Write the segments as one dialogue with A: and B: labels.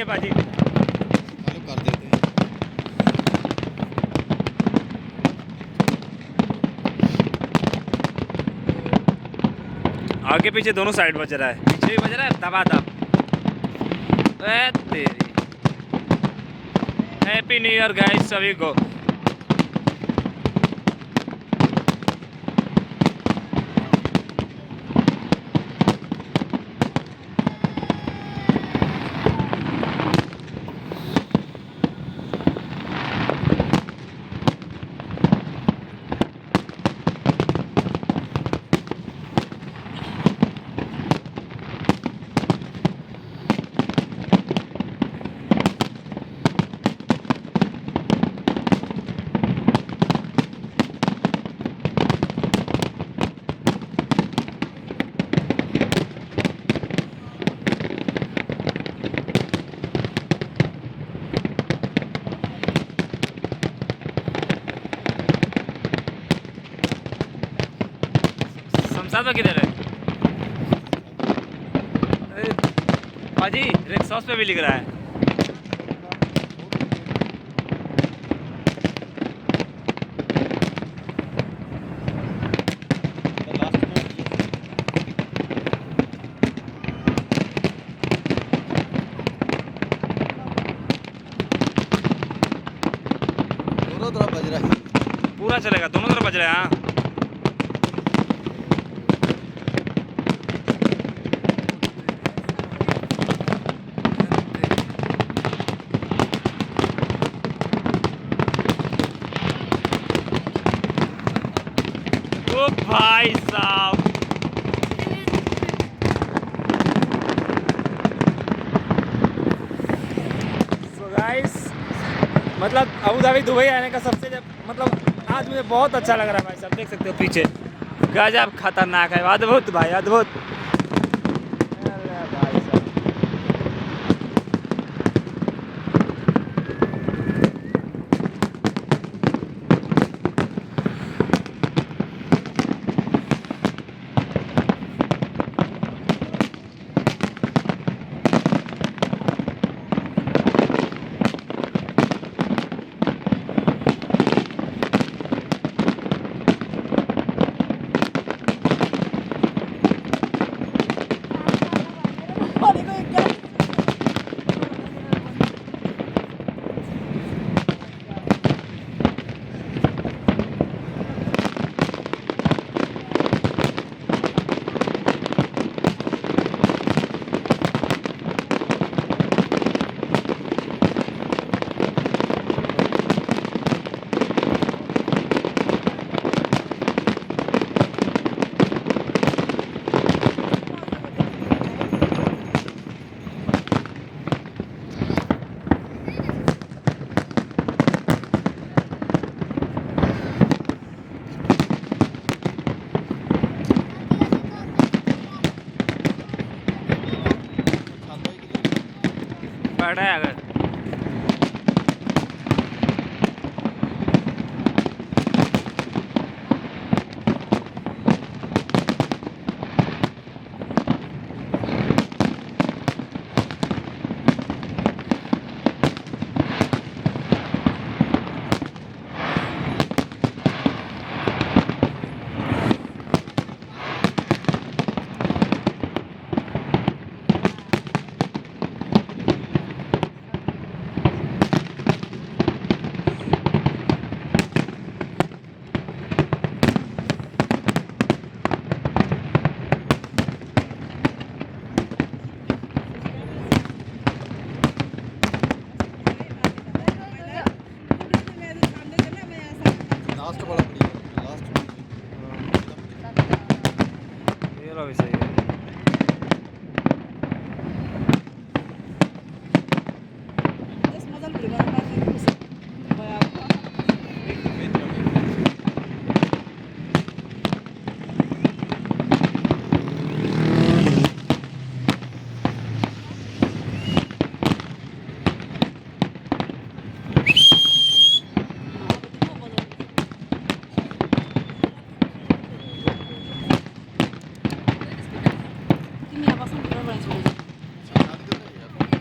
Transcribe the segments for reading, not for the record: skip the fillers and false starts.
A: भाजी।
B: चालू कर देते हैं।
A: आगे पीछे दोनों साइड बज रहा है, पीछे भी बज रहा है दबादब। ए तेरी। हैप्पी न्यू ईयर गाइस सभी को। शमशाद किधर है? अरे भाजी रेड सॉस पे भी लिख रहा है।
B: दोनों तरफ बज रहा है।
A: पूरा चलेगा, दोनों तरफ बज रहा है। हाँ ओ भाई साहब, सो गाइस मतलब अबू धाबी दुबई आने का सबसे मतलब आज मुझे बहुत अच्छा लग रहा है भाई साहब। देख सकते हो पीछे गजब खतरनाक है, अद्भुत भाई अद्भुत। अरे भाई साहब बैठा है अगर
B: लास्ट बड़ा बढ़िया लास्ट
A: ये लो भी सही है।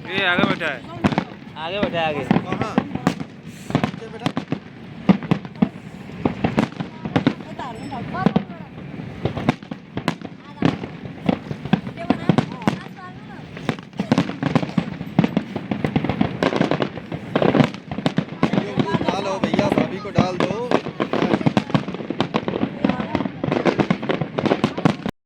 A: ये आगे बैठा है। आगे बैठे आगे।
B: कहाँ नीचे बेटा डालो भैया भाभी को डाल दो